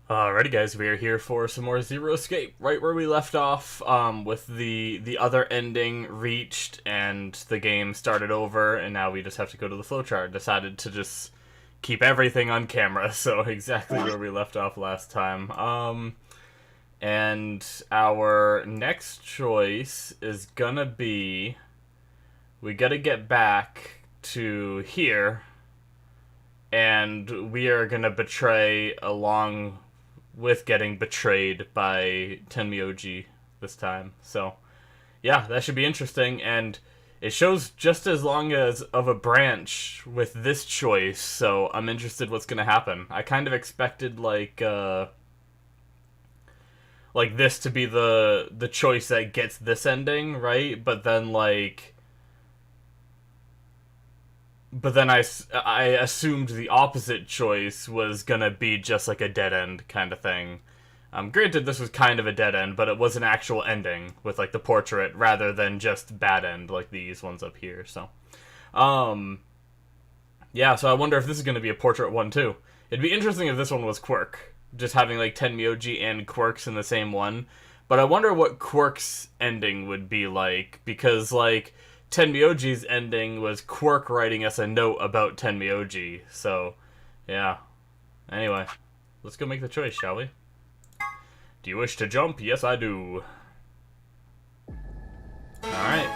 Alrighty guys, we are here for some more Zero Escape, right where we left off, with the other ending reached and the game started over, and now we just have to go to the flowchart. Decided to just keep everything on camera, so exactly where we left off last time. And our next choice is gonna be, we gotta get back to here, and we are gonna betray along with getting betrayed by Tenmyoji this time. So, yeah, that should be interesting, and it shows just as long as of a branch with this choice, so I'm interested what's gonna happen. I kind of expected, like this to be the choice that gets this ending, right? But then, I assumed the opposite choice was gonna be just like a dead end kind of thing. Granted, this was kind of a dead end, but it was an actual ending with like the portrait rather than just bad end like these ones up here. So, yeah. So I wonder if this is gonna be a portrait one too. It'd be interesting if this one was Quirk, just having like Tenmyoji and Quirk's in the same one. But I wonder what Quirk's ending would be like, because like Tenmyoji's ending was Quirk writing us a note about Tenmyoji, so, yeah. Anyway, let's go make the choice, shall we? Do you wish to jump? Yes, I do. Alright.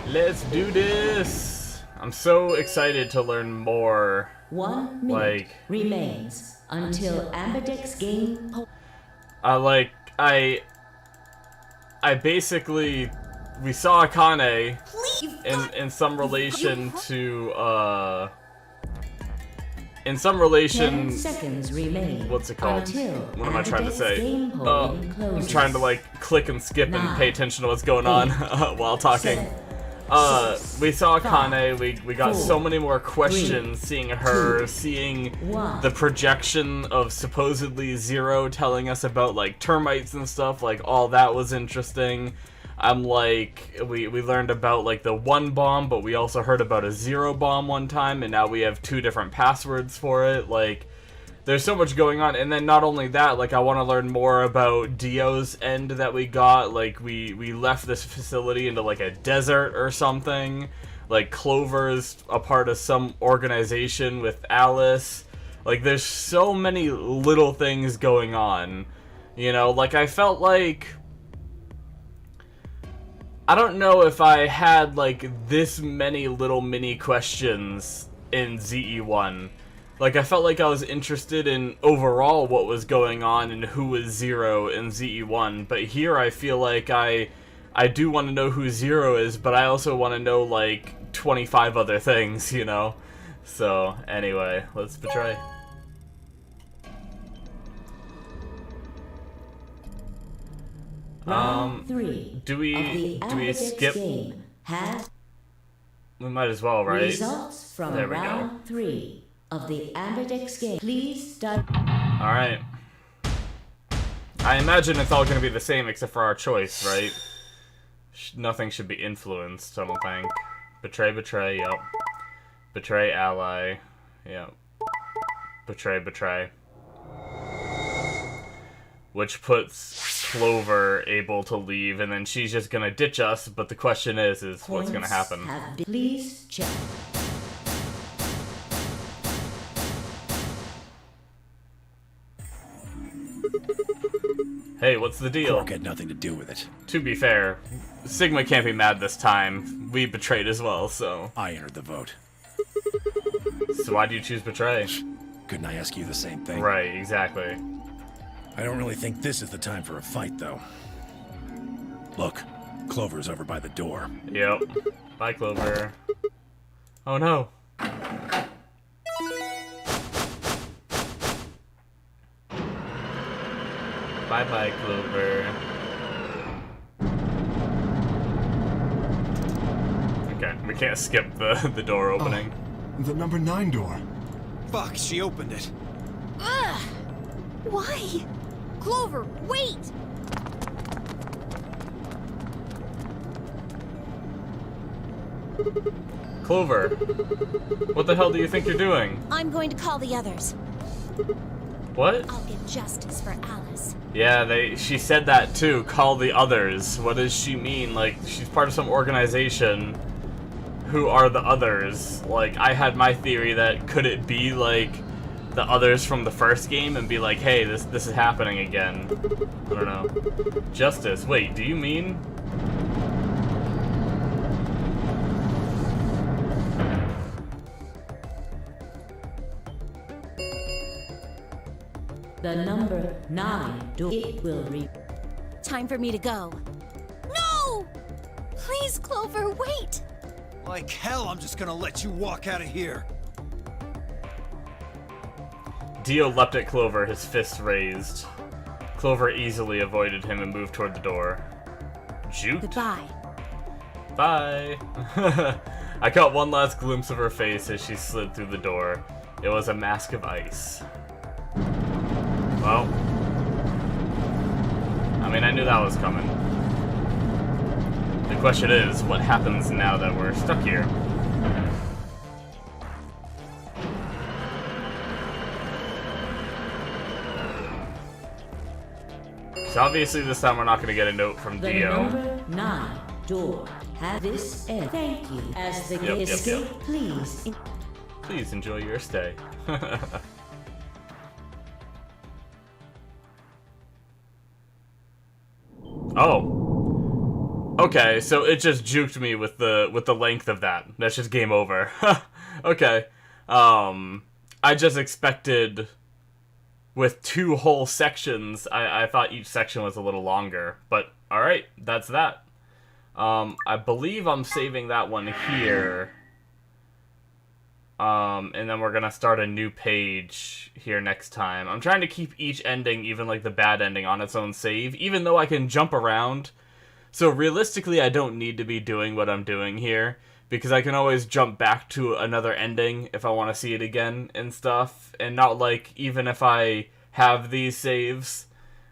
Let's do this! I'm so excited to learn more. 1 minute remains until Ambidex's game... I basically, we saw Akane in some relation to, in some relation, 10 seconds remain. What's it called? What am I trying to say? I'm I'm trying to like click and skip and pay attention to what's going on while talking. We saw Akane, we got so many more questions seeing her, seeing the projection of supposedly Zero telling us about like termites and stuff, like all that was interesting. I'm like, we learned about like the 1 bomb, but we also heard about a 0 bomb one time, and now we have 2 different passwords for it. Like, there's so much going on, and then not only that, like, I want to learn more about Dio's end that we got. Like, we left this facility into, like, a desert or something. Like, Clover's a part of some organization with Alice. Like, there's so many little things going on. You know, like, I felt like... I don't know if I had, like, this many little mini questions in ZE1. Like, I felt like I was interested in overall what was going on and who was Zero in ZE1, but here I feel like I do want to know who Zero is, but I also want to know, like, 25 other things, you know? So, anyway, let's betray. Round 3 do we skip? Game has We might as well, right? results from There we go. round 3 of the Ambidex game. Please start. Alright. I imagine it's all going to be the same except for our choice, right? Nothing should be influenced, I don't think. Betray, yep. Betray ally, yep. Betray. Which puts Clover able to leave, and then she's just going to ditch us, but the question is what's going to happen? Please check. Hey, what's the deal? Quirk had nothing to do with it. To be fair, Sigma can't be mad this time. We betrayed as well, so... I entered the vote. So why do you choose betray? Couldn't I ask you the same thing? Right, exactly. I don't really think this is the time for a fight, though. Look, Clover's over by the door. Yep. Bye, Clover. Oh no. Bye-bye, Clover. Okay, we can't skip the door opening. Oh, the number 9 door. Fuck, she opened it. Ugh! Why? Clover, wait! Clover, what the hell do you think you're doing? I'm going to call the others. What? I'll get justice for Alice. Yeah, she said that too. Call the others. What does she mean? Like, she's part of some organization. Who are the others? Like, I had my theory that could it be like the others from the first game and be like, hey, this is happening again. I don't know. Justice. Wait, do you mean? The number 9 door. It will read. Time for me to go. No! Please, Clover, wait! Like hell, I'm just gonna let you walk out of here. Dio leapt at Clover, his fists raised. Clover easily avoided him and moved toward the door. Juked? Goodbye. Bye. I caught one last glimpse of her face as she slid through the door. It was a mask of ice. Well, I mean, I knew that was coming. The question is, what happens now that we're stuck here? So obviously this time we're not going to get a note from The Dio. number 9 door. Have this end. Thank you. As the Yep, escape, please. Please enjoy your stay. Oh. Okay, so it just juked me with the length of that. That's just game over. Okay. I just expected with 2 whole sections, I thought each section was a little longer. But alright, that's that. I believe I'm saving that one here. And then we're gonna start a new page here next time. I'm trying to keep each ending, even like the bad ending, on its own save, even though I can jump around. So realistically, I don't need to be doing what I'm doing here, because I can always jump back to another ending if I want to see it again and stuff. And not like, even if I have these saves,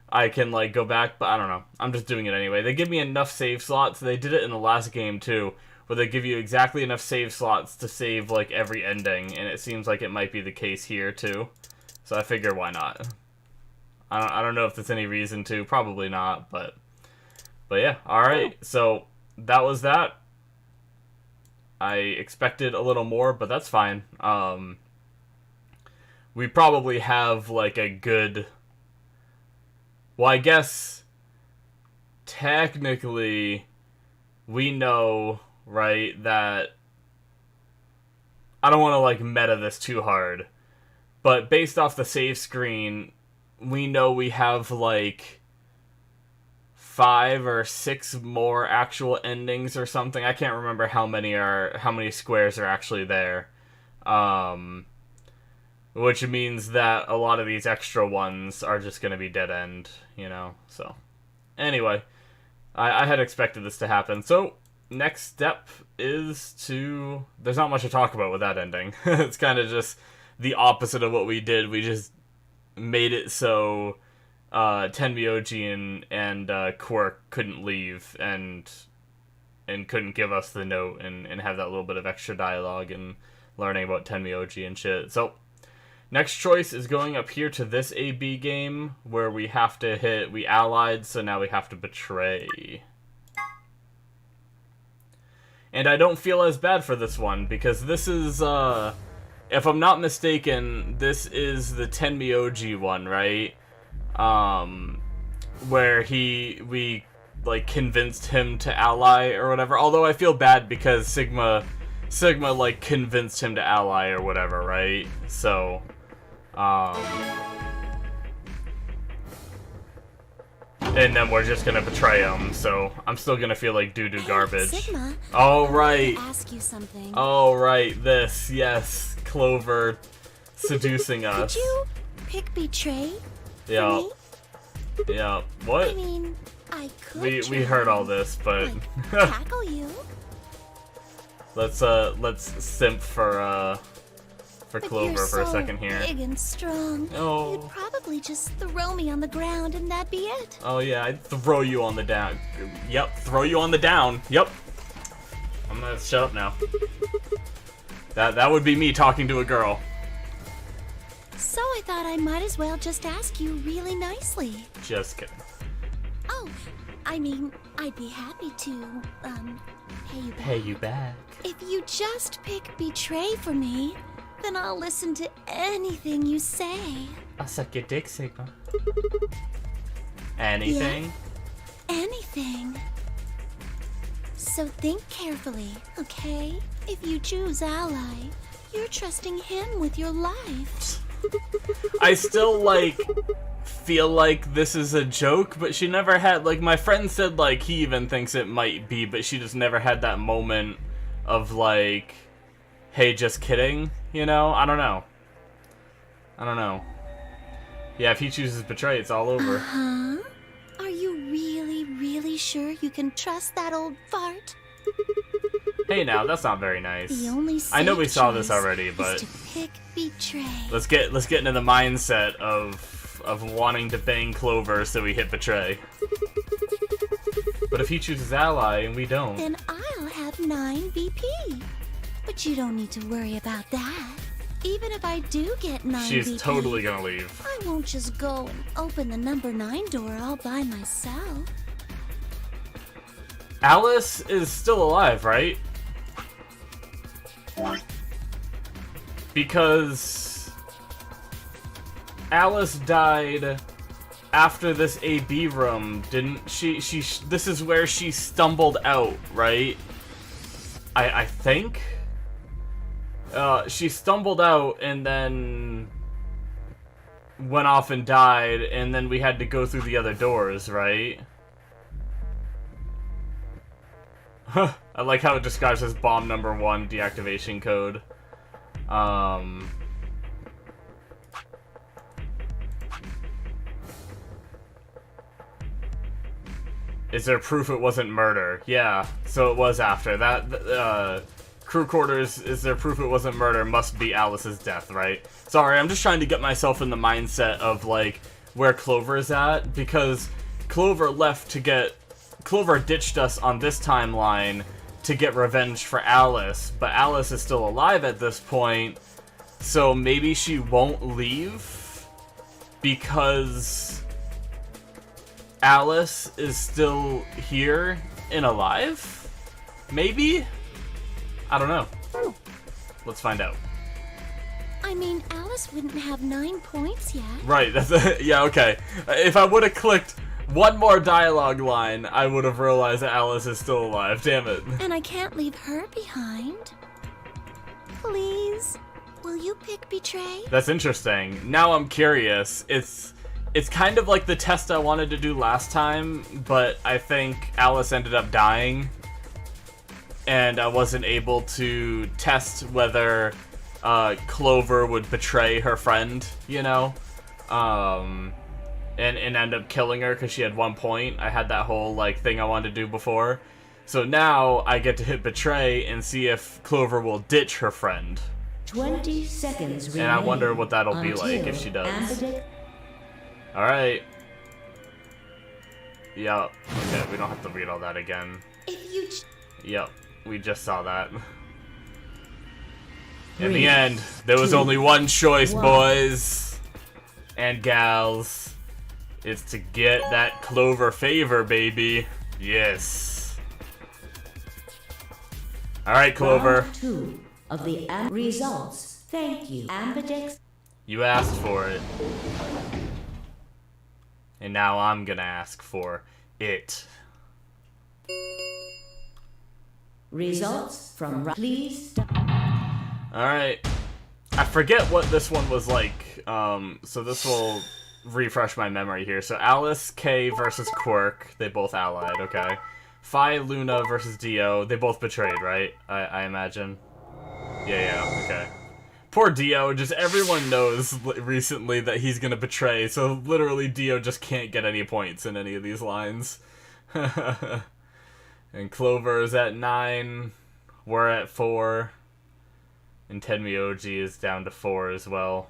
I can like go back, but I don't know. I'm just doing it anyway. They give me enough save slots. They did it in the last game too, where they give you exactly enough save slots to save like every ending, and it seems like it might be the case here too. So I figure, why not? I don't know if there's any reason to, probably not, but yeah. All right, so that was that. I expected a little more, but that's fine. We probably have like a good. Well, I guess technically we know, right, that I don't want to like meta this too hard, but based off the save screen, we know we have like 5 or 6 more actual endings or something. I can't remember how many squares are actually there. Which means that a lot of these extra ones are just going to be dead end, you know? So, anyway, I had expected this to happen. So, next step is to... There's not much to talk about with that ending. It's kind of just the opposite of what we did. We just made it so Tenmyoji and Quirk couldn't leave and couldn't give us the note and have that little bit of extra dialogue and learning about Tenmyoji and shit. So, next choice is going up here to this AB game, where we have to hit, we allied, so now we have to betray. And I don't feel as bad for this one, because this is, if I'm not mistaken, this is the Tenmyoji one, right? Where we, like, convinced him to ally or whatever. Although I feel bad because Sigma, like, convinced him to ally or whatever, right? So, and then we're just gonna betray him, so I'm still gonna feel like doo-doo garbage. Sigma, Oh, I right. want to ask you something. Oh, right, this, yes. Clover seducing us. Could you pick betray for Yeah. me? Yeah, what? I mean, I could We try, heard all this, but like, tackle you. let's simp for But Clover you're for a so second here. big and strong. Oh. You'd probably just throw me on the ground and that'd be it. Oh yeah, I'd throw you on the down. Yep, throw you on the down. Yep. I'm gonna shut up now. That would be me talking to a girl. So I thought I might as well just ask you really nicely. Just kidding. Oh, I mean, I'd be happy to, pay you back. Pay you back. If you just pick betray for me, then I'll listen to anything you say. I'll suck your dick, Sigma. Anything? Yeah, anything. So think carefully, okay? If you choose ally, you're trusting him with your life. I still, like, feel like this is a joke, but she never had, like, my friend said, like, he even thinks it might be, but she just never had that moment of, like, hey, just kidding, you know? I don't know. Yeah, if he chooses betray, it's all over. Uh-huh. Are you really, really sure you can trust that old fart? Hey now, that's not very nice. The only I know we safe saw this choice already, but is to pick betray. let's get into the mindset of wanting to bang Clover, so we hit betray. But if he chooses ally and we don't, Then I'll have 9 BP. But you don't need to worry about that. Even if I do get 9 she's BP, totally gonna leave. I won't just go and open the number 9 door all by myself. Alice is still alive, right? Because Alice died after this AB room, didn't she? This is where she stumbled out, right? I think? She stumbled out and then went off and died, and then we had to go through the other doors, right? I like how it describes as bomb number 1 deactivation code. Is there proof it wasn't murder? Yeah, so it was after. That, crew quarters, is there proof it wasn't murder? Must be Alice's death, right? Sorry, I'm just trying to get myself in the mindset of, like, where Clover's at, because Clover ditched us on this timeline to get revenge for Alice, but Alice is still alive at this point, so maybe she won't leave because Alice is still here and alive? Maybe? I don't know. Let's find out. I mean, Alice wouldn't have 9 points yet. Right, yeah, okay. If I would have clicked one more dialogue line, I would have realized that Alice is still alive. Damn it. And I can't leave her behind. Please, will you pick betray? That's interesting. Now I'm curious. It's kind of like the test I wanted to do last time, but I think Alice ended up dying, and I wasn't able to test whether Clover would betray her friend, you know? And end up killing her because she had 1 point. I had that whole, like, thing I wanted to do before. So now I get to hit betray and see if Clover will ditch her friend. 20 seconds And I remain wonder what that'll be like if she does. Alright. Yup. Okay, we don't have to read all that again. If you Yup. We just saw that. In the end, there was only one choice, boys and gals. It's to get that Clover favor, baby. Yes. Alright, Clover. Round 2 of the results. Thank you, Ambidex. You asked for it. And now I'm gonna ask for it. Results from please. Alright. I forget what this one was like. So this will refresh my memory here. So Alice, Kay versus Quirk. They both allied, okay. Phi, Luna versus Dio. They both betrayed, right? I imagine. Yeah, okay. Poor Dio. Just everyone knows recently that he's gonna betray, so literally Dio just can't get any points in any of these lines. And Clover is at 9. We're at 4. And Tenmyoji is down to 4 as well.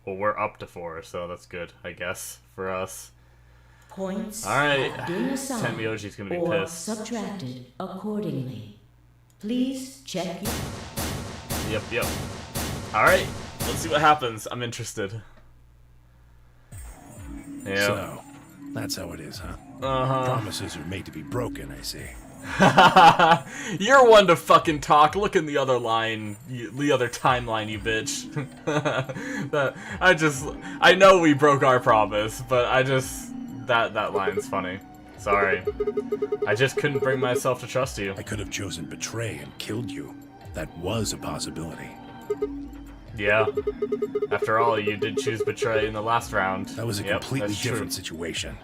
Well, we're up to 4, so that's good, I guess, for us. Points Alright, have been assigned Tenmyoji's gonna be or pissed. subtracted accordingly. Please check your... Yep. Alright, let's see what happens. I'm interested. Yeah. So, that's how it is, huh? Uh-huh. Promises are made to be broken, I see. You're one to fucking talk. Look in the other line, the other timeline, you bitch. I know we broke our promise, but that line's funny. Sorry. I just couldn't bring myself to trust you. I could have chosen betray and killed you. That was a possibility. Yeah. After all, you did choose betray in the last round. That was a Yep, completely that's different true. situation.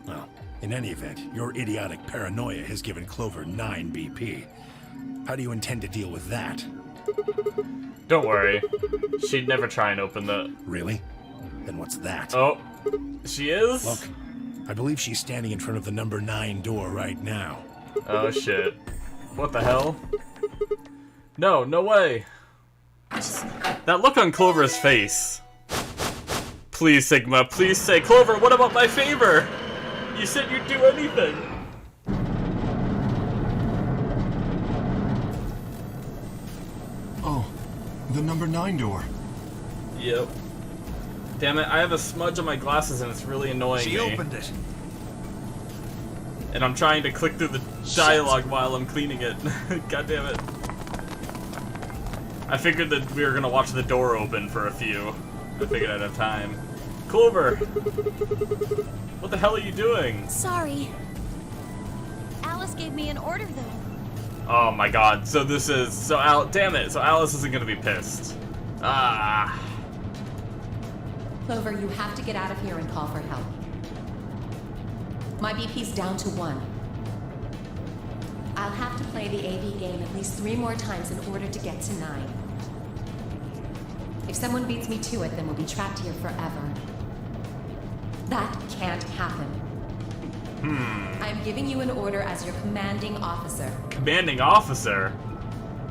Well, in any event, your idiotic paranoia has given Clover 9 BP. How do you intend to deal with that? Don't worry. She'd never try and open the... Really? Then what's that? Oh. She is? Look, I believe she's standing in front of the number 9 door right now. Oh shit. What the hell? No way. That look on Clover's face. Please, Sigma, please say, Clover, what about my favor? You said you'd do anything. Oh, the number 9 door. Yep. Damn it, I have a smudge on my glasses and it's really annoying She me. opened it. And I'm trying to click through the dialogue while I'm cleaning it. God damn it. I figured that we were gonna watch the door open for a few. I figured I'd have time. Clover! What the hell are you doing? Sorry. Alice gave me an order, though. Oh my god, so this is... damn it, so Alice isn't gonna be pissed. Ah. Clover, you have to get out of here and call for help. My BP's down to 1. I'll have to play the AV game at least 3 more times in order to get to 9. If someone beats me to it, then we'll be trapped here forever. That can't happen. I'm giving you an order as your commanding officer. Commanding officer?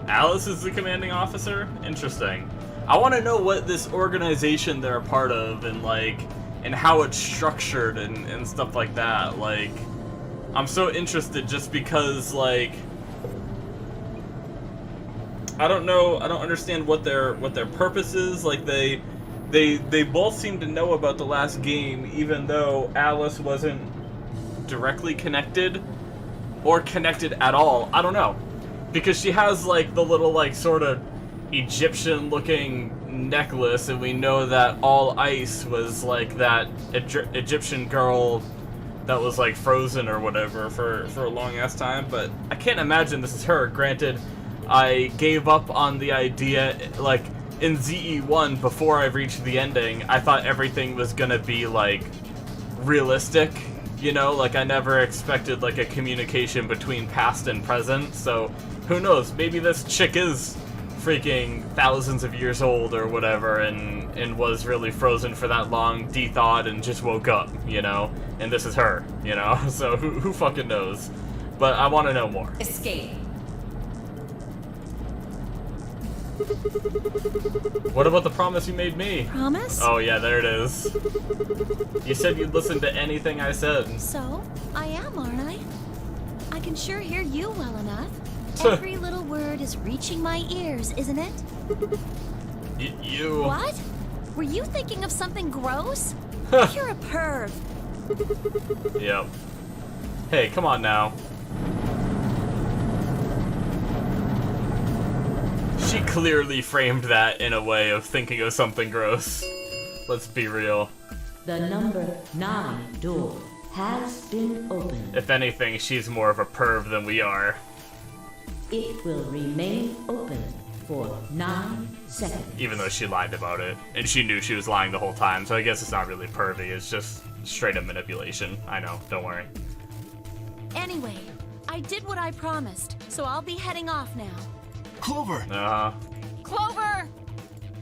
Alice is the commanding officer? Interesting. I want to know what this organization they're a part of and how it's structured and stuff like that. Like, I'm so interested just because, like, I don't know, I don't understand what their purpose is. Like, they both seem to know about the last game, even though Alice wasn't directly connected or connected at all. I don't know, because she has like the little like sort of Egyptian looking necklace, and we know that All Ice was like that Egyptian girl that was like frozen or whatever for a long ass time. But I can't imagine this is her. Granted, I gave up on the idea, like, in ZE1, before I reached the ending. I thought everything was gonna be, like, realistic, you know? Like, I never expected, like, a communication between past and present, so who knows? Maybe this chick is freaking thousands of years old or whatever, and was really frozen for that long, de-thawed, and just woke up, you know? And this is her, you know? So who fucking knows? But I want to know more. Escape. What about the promise you made me? Promise? Oh yeah, there it is. You said you'd listen to anything I said. So, I am, aren't I? I can sure hear you well enough. Every little word is reaching my ears, isn't it? You... What? Were you thinking of something gross? You're a perv. Yep. Hey, come on now. She clearly framed that in a way of thinking of something gross. Let's be real. The number 9 door has been opened. If anything, she's more of a perv than we are. It will remain open for 9 seconds. Even though she lied about it. And she knew she was lying the whole time, so I guess it's not really pervy, it's just straight up manipulation. I know, don't worry. Anyway, I did what I promised, so I'll be heading off now. Clover! Clover!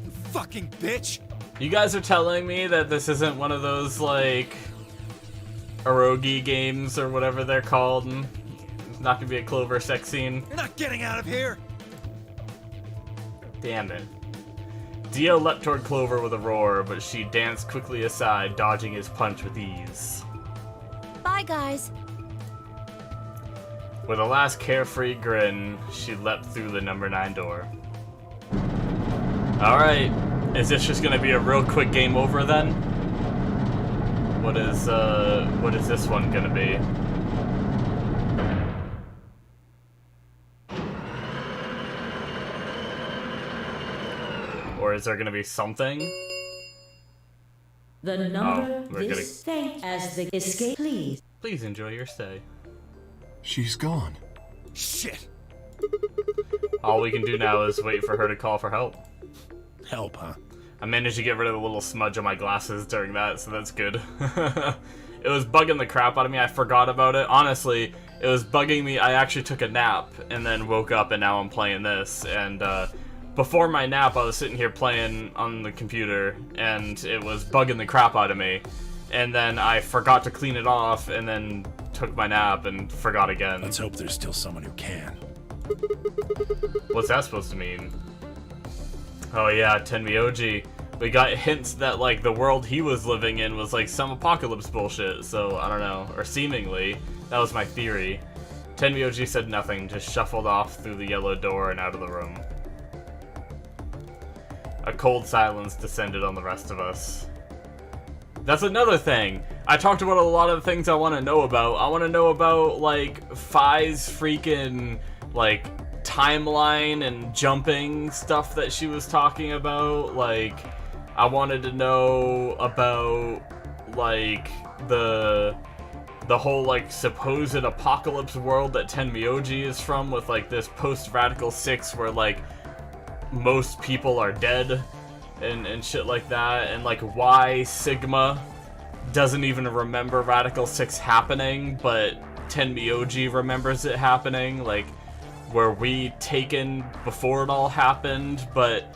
You fucking bitch! You guys are telling me that this isn't one of those, like, eroge games or whatever they're called, and it's not gonna be a Clover sex scene? You're not getting out of here! Damn it. Dio leapt toward Clover with a roar, but she danced quickly aside, dodging his punch with ease. Bye, guys. With a last carefree grin, she leapt through the number 9 door. Alright, is this just gonna be a real quick game over then? What is this one gonna be? Or is there gonna be something? The number we're this thank as the escape, please. Please enjoy your stay. She's gone. Shit! All we can do now is wait for her to call for help. Help, huh? I managed to get rid of the little smudge on my glasses during that, so that's good. It was bugging the crap out of me. I forgot about it. Honestly, it was bugging me. I actually took a nap and then woke up, and now I'm playing this. And before my nap, I was sitting here playing on the computer, and it was bugging the crap out of me. And then I forgot to clean it off, and then took my nap and forgot again. Let's hope there's still someone who can. What's that supposed to mean? Oh yeah, Tenmyoji. We got hints that, like, the world he was living in was, like, some apocalypse bullshit, so, I don't know. Or seemingly. That was my theory. Tenmyoji said nothing, just shuffled off through the yellow door and out of the room. A cold silence descended on the rest of us. That's another thing. I talked about a lot of things I want to know about. I want to know about, like, Phi's freaking, like, timeline and jumping stuff that she was talking about. Like, I wanted to know about, like, the whole, like, supposed apocalypse world that Tenmyoji is from, with, like, this post-Radical 6 where, like, most people are dead and shit like that, and, like, why Sigma doesn't even remember Radical 6 happening, but Tenmyoji remembers it happening. Like, were we taken before it all happened, but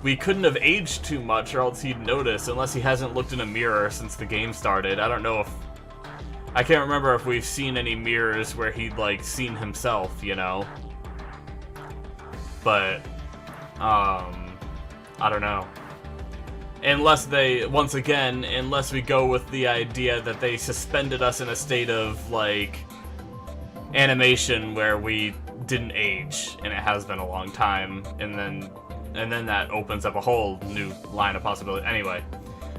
we couldn't have aged too much or else he'd notice, unless he hasn't looked in a mirror since the game started. I don't know if... I can't remember if we've seen any mirrors where he'd, like, seen himself, you know? But, I don't know. Unless they, once again, unless we go with the idea that they suspended us in a state of, like, animation where we didn't age, and it has been a long time, and then that opens up a whole new line of possibility. Anyway,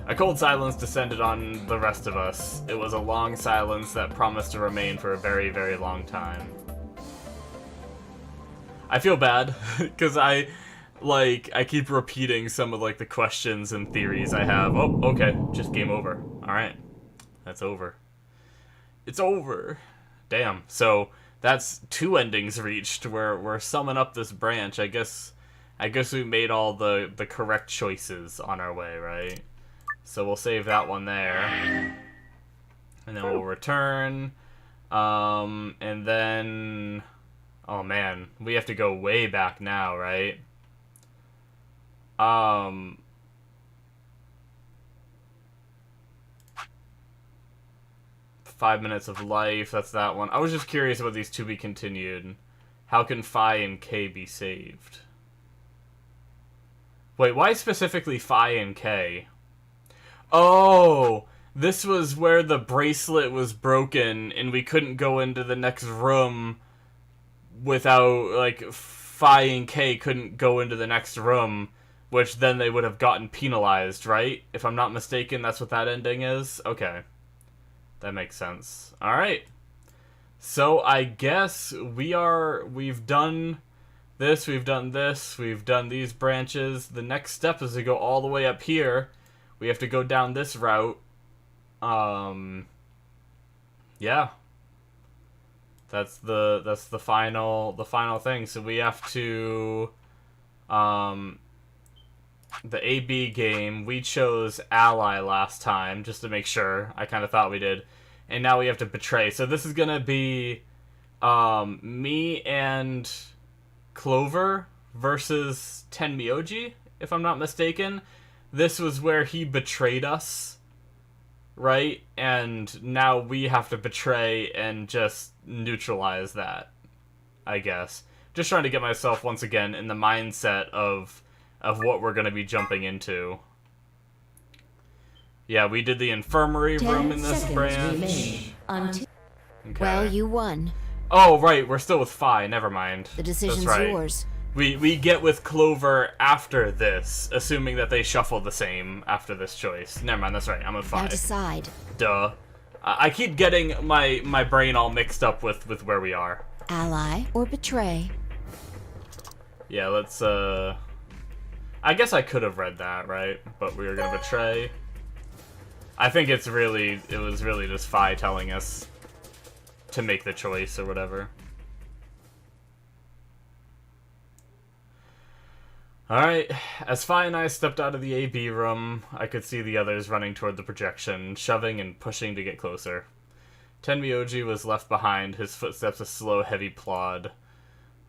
a cold silence descended on the rest of us. It was a long silence that promised to remain for a very, very long time. I feel bad, because I keep repeating some of, like, the questions and theories I have. Oh, okay, just game over. Alright, that's over. It's over. Damn, so that's 2 endings reached. We're summing up this branch. I guess we made all the correct choices on our way, right? So we'll save that one there. And then we'll return. And then... Oh man, we have to go way back now, right? 5 minutes of life, that's that one. I was just curious about these to be continued. How can Phi and K be saved? Wait, why specifically Phi and K? Oh, this was where the bracelet was broken and we couldn't go into the next room without, like, Phi and K couldn't go into the next room, which then they would have gotten penalized, right? If I'm not mistaken, that's what that ending is? Okay. That makes sense. Alright. So I guess we've done this, we've done this, we've done these branches. The next step is to go all the way up here. We have to go down this route. Yeah. That's the final thing. So we have to the AB game, we chose Ally last time, just to make sure. I kind of thought we did. And now we have to Betray. So this is going to be me and Clover versus Tenmyoji, if I'm not mistaken. This was where he betrayed us, right? And now we have to betray and just neutralize that, I guess. Just trying to get myself, once again, in the mindset of what we're going to be jumping into. Yeah, we did the infirmary room in this branch. Okay. Well, you won. Oh, right, we're still with Phi. Never mind. The decision's That's right. yours. We get with Clover after this, assuming that they shuffle the same after this choice. Never mind, that's right. I'm with Phi. Now decide. Duh. I keep getting my brain all mixed up with where we are. Ally or betray? Yeah, let's, I guess I could have read that, right? But we were gonna betray. I think it was really just Phi telling us to make the choice or whatever. Alright, as Phi and I stepped out of the AB room, I could see the others running toward the projection, shoving and pushing to get closer. Tenmyoji was left behind, his footsteps a slow, heavy plod.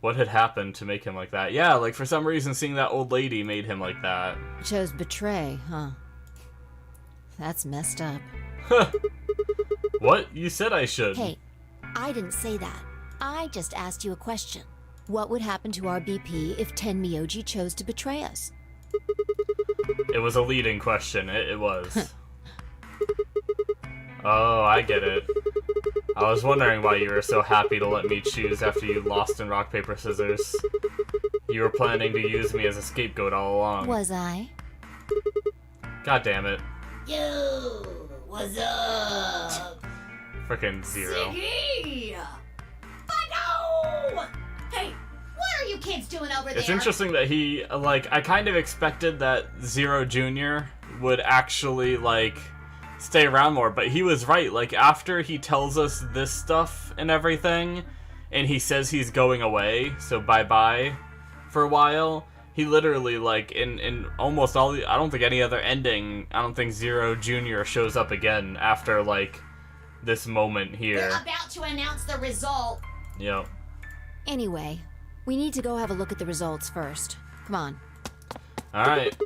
What had happened to make him like that? Yeah, like for some reason seeing that old lady made him like that. Chose betray, huh? That's messed up. What? You said I should. Hey, I didn't say that. I just asked you a question. What would happen to our BP if Tenmyoji chose to betray us? It was a leading question. It was. Oh, I get it. I was wondering why you were so happy to let me choose after you lost in rock, paper, scissors. You were planning to use me as a scapegoat all along. Was I? God damn it. Yo, what's up? Frickin' Zero. Ziggy! Fido! Hey, what are you kids doing over there? It's interesting that he, like, I kind of expected that Zero Jr. would actually, like, stay around more, but he was right. Like, after he tells us this stuff and everything, and he says he's going away, so bye-bye for a while, he literally, like, in almost all the, I don't think any other ending, I don't think Zero Jr. shows up again after, like, this moment here. We're about to announce the result. Yep. Anyway, we need to go have a look at the results first. Come on. Alright.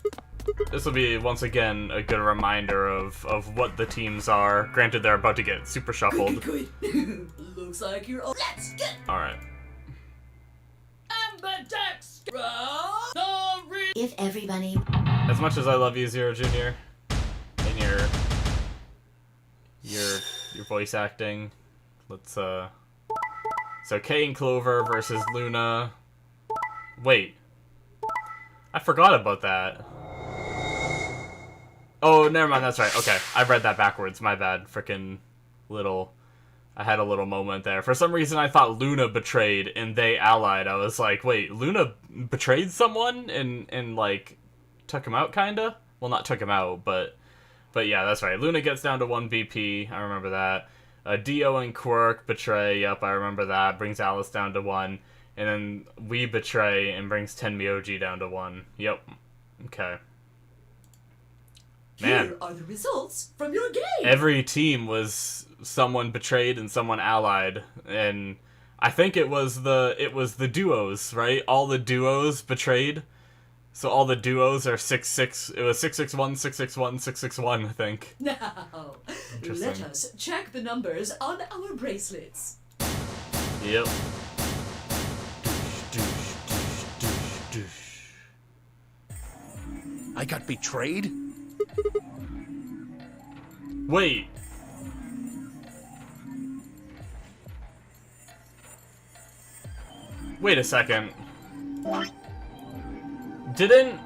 This will be, once again, a good reminder of what the teams are. Granted, they're about to get super shuffled. Good. Looks like you're all... Let's get... Alright. If everybody... As much as I love you, Zero Jr., and your voice acting, let's, So Kay and Clover versus Luna. Wait. I forgot about that. Oh, never mind, that's right. Okay, I read that backwards. My bad. Frickin' little... I had a little moment there. For some reason, I thought Luna betrayed and they allied. I was like, wait, Luna betrayed someone and like, took him out, kinda? Well, not took him out, but yeah, that's right. Luna gets down to 1 BP. I remember that. Dio and Quirk betray. Yep, I remember that. Brings Alice down to 1. And then we betray and brings Tenmyoji down to 1. Yep. Okay. Man. Here are the results from your game. Every team was someone betrayed and someone allied, and I think it was the duos, right? All the duos betrayed. So all the duos are 6-6. It was 6-6-1, 6-6-1, 6-6-1, I think. Now, let us check the numbers on our bracelets. Yep. I got betrayed? Wait. Wait a second. Didn't...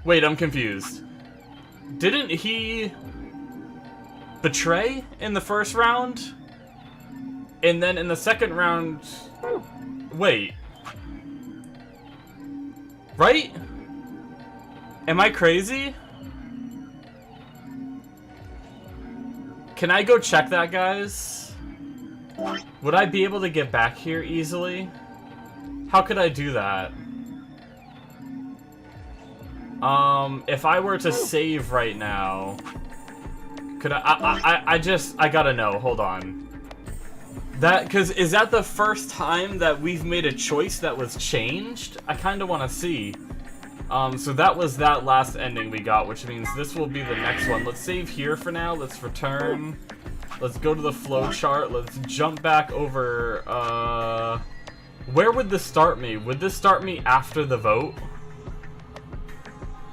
Wait, I'm confused. Didn't he betray in the first round? And then in the second round... Wait. Right? Am I crazy? Can I go check that, guys? Would I be able to get back here easily? How could I do that? If I were to save right now, could I gotta know, hold on. Is that the first time that we've made a choice that was changed? I kinda wanna see. So that was that last ending we got, which means this will be the next one. Let's save here for now, let's return. Let's go to the flow chart, let's jump back over, where would this start me? Would this start me after the vote?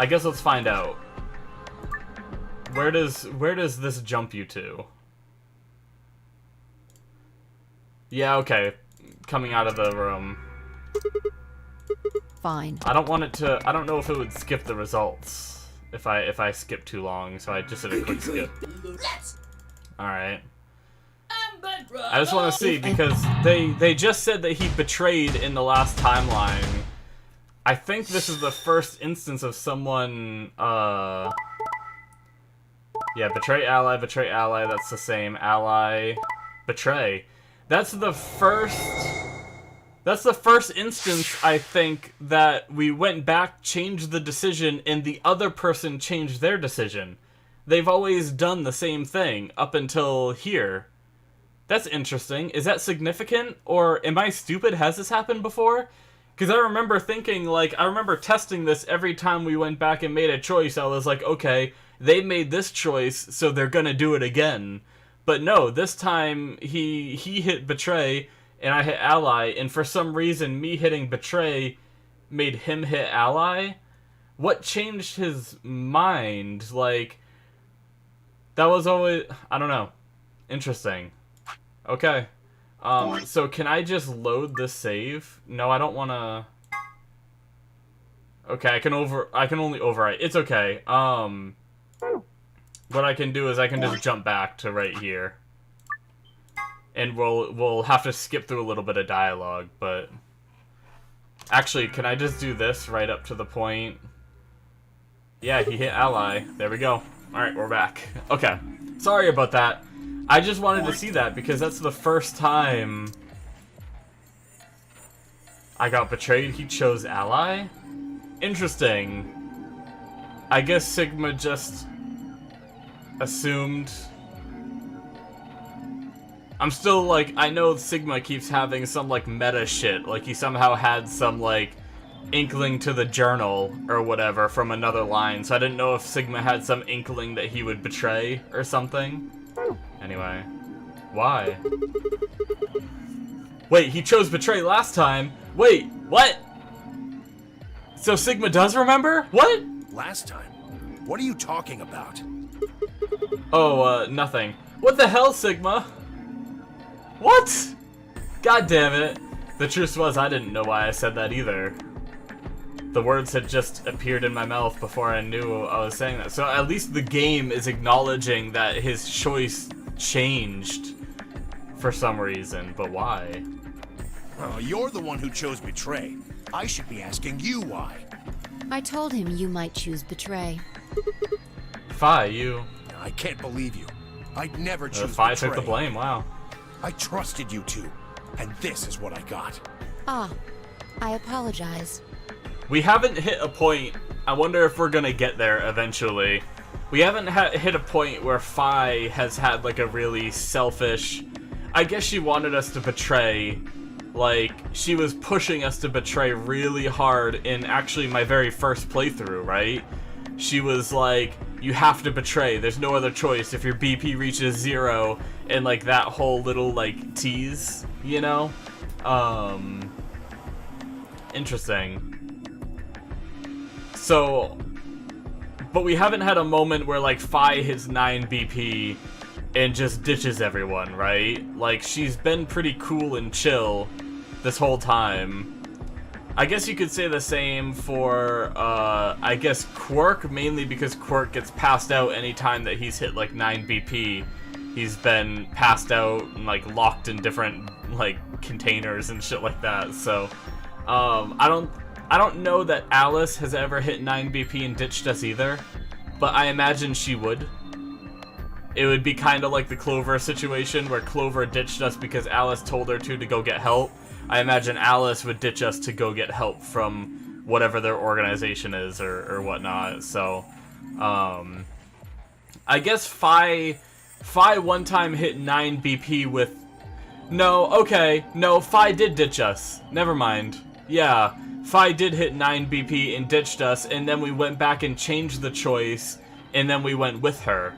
I guess let's find out. Where does this jump you to? Yeah, okay. Coming out of the room. Fine. I don't want it to. I don't know if it would skip the results if I skip too long, so I just did a quick skip. All right. I just want to see because they just said that he betrayed in the last timeline. I think this is the first instance of someone. Yeah, betray ally, that's the same. Ally, betray. That's the first instance, I think, that we went back, changed the decision, and the other person changed their decision. They've always done the same thing up until here. That's interesting. Is that significant? Or am I stupid? Has this happened before? Because I remember thinking, like, I remember testing this every time we went back and made a choice. I was like, okay, they made this choice, so they're gonna do it again. But no, this time he hit betray, and I hit ally, and for some reason, me hitting betray made him hit ally? What changed his mind? Like, that was always... I don't know. Interesting. Okay. So can I just load the save? No, I don't want to... Okay, I can only overwrite. It's okay. What I can do is I can just jump back to right here. And we'll have to skip through a little bit of dialogue, but... Actually, can I just do this right up to the point? Yeah, he hit ally. There we go. Alright, we're back. Okay. Sorry about that. I just wanted to see that because that's the first time I got betrayed. He chose ally? Interesting. I guess Sigma just assumed... I'm still, like, I know Sigma keeps having some, like, meta shit. Like, he somehow had some, like, inkling to the journal or whatever from another line. So I didn't know if Sigma had some inkling that he would betray or something. Anyway. Why? Wait, he chose betray last time? Wait, what? So Sigma does remember? What? Last time? What are you talking about? Oh, nothing. What the hell, Sigma? What? God damn it. The truth was, I didn't know why I said that either. The words had just appeared in my mouth before I knew I was saying that. So at least the game is acknowledging that his choice changed for some reason, but why? Oh, you're the one who chose betray. I should be asking you why. I told him you might choose betray. Fi, you... I can't believe you. I'd never choose Fi betray. took the blame, wow. I trusted you two, and this is what I got. Ah, I apologize. We haven't hit a point... I wonder if we're gonna get there eventually. We haven't hit a point where Fi has had, like, a really selfish... I guess she wanted us to betray. Like, she was pushing us to betray really hard in actually my very first playthrough, right? She was like, you have to betray, there's no other choice if your BP reaches 0, and like that whole little like tease, you know? Interesting. So, but we haven't had a moment where like Fi hits 9 BP and just ditches everyone, right? Like, she's been pretty cool and chill this whole time. I guess you could say the same for, I guess Quirk, mainly because Quirk gets passed out anytime that he's hit, like, 9 BP. He's been passed out and, like, locked in different, like, containers and shit like that, so, I don't know that Alice has ever hit 9 BP and ditched us either, but I imagine she would. It would be kind of like the Clover situation, where Clover ditched us because Alice told her to go get help. I imagine Alice would ditch us to go get help from whatever their organization is or whatnot. So, I guess Fi one time hit 9 BP with... No, okay. No, Fi did ditch us. Never mind. Yeah, Fi did hit 9 BP and ditched us, and then we went back and changed the choice, and then we went with her.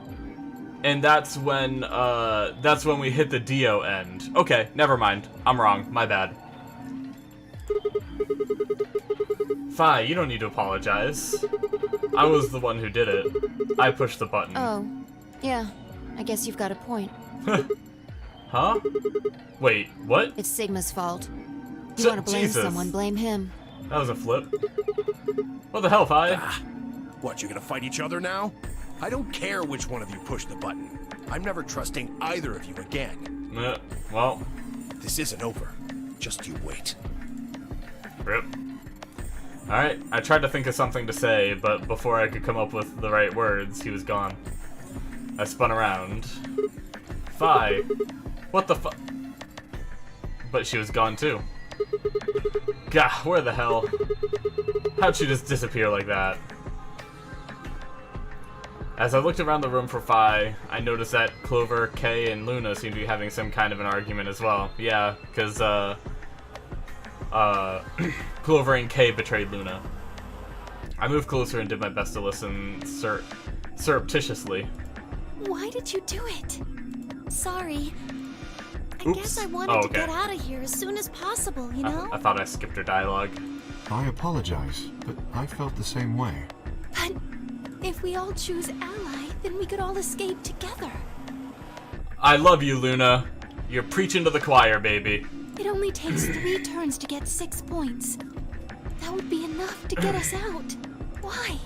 And that's when we hit the Dio end. Okay, never mind. I'm wrong. My bad. Fi, you don't need to apologize. I was the one who did it. I pushed the button. Oh, yeah. I guess you've got a point. Huh? Wait, what? It's Sigma's fault. You So- want to blame Jesus. someone, blame him. That was a flip. What the hell, Fi? What, you gonna fight each other now? I don't care which one of you pushed the button. I'm never trusting either of you again. Well, This isn't over. Just you wait. rip. Alright, I tried to think of something to say, but before I could come up with the right words, he was gone. I spun around. Fi. What the fu- But she was gone too. Gah, where the hell? How'd she just disappear like that? As I looked around the room for Fi, I noticed that Clover, Kay, and Luna seemed to be having some kind of an argument as well. Yeah, because, Clover and Kay betrayed Luna. I moved closer and did my best to listen surreptitiously. Why did you do it? Sorry. I Oops. guess I wanted Oh, to okay. get out of here as soon as possible, you know? I thought I skipped her dialogue. I apologize, but I felt the same way. But if we all choose ally, then we could all escape together. I love you, Luna. You're preaching to the choir, baby. It only takes 3 turns to get 6 points. That would be enough to get us out. Why?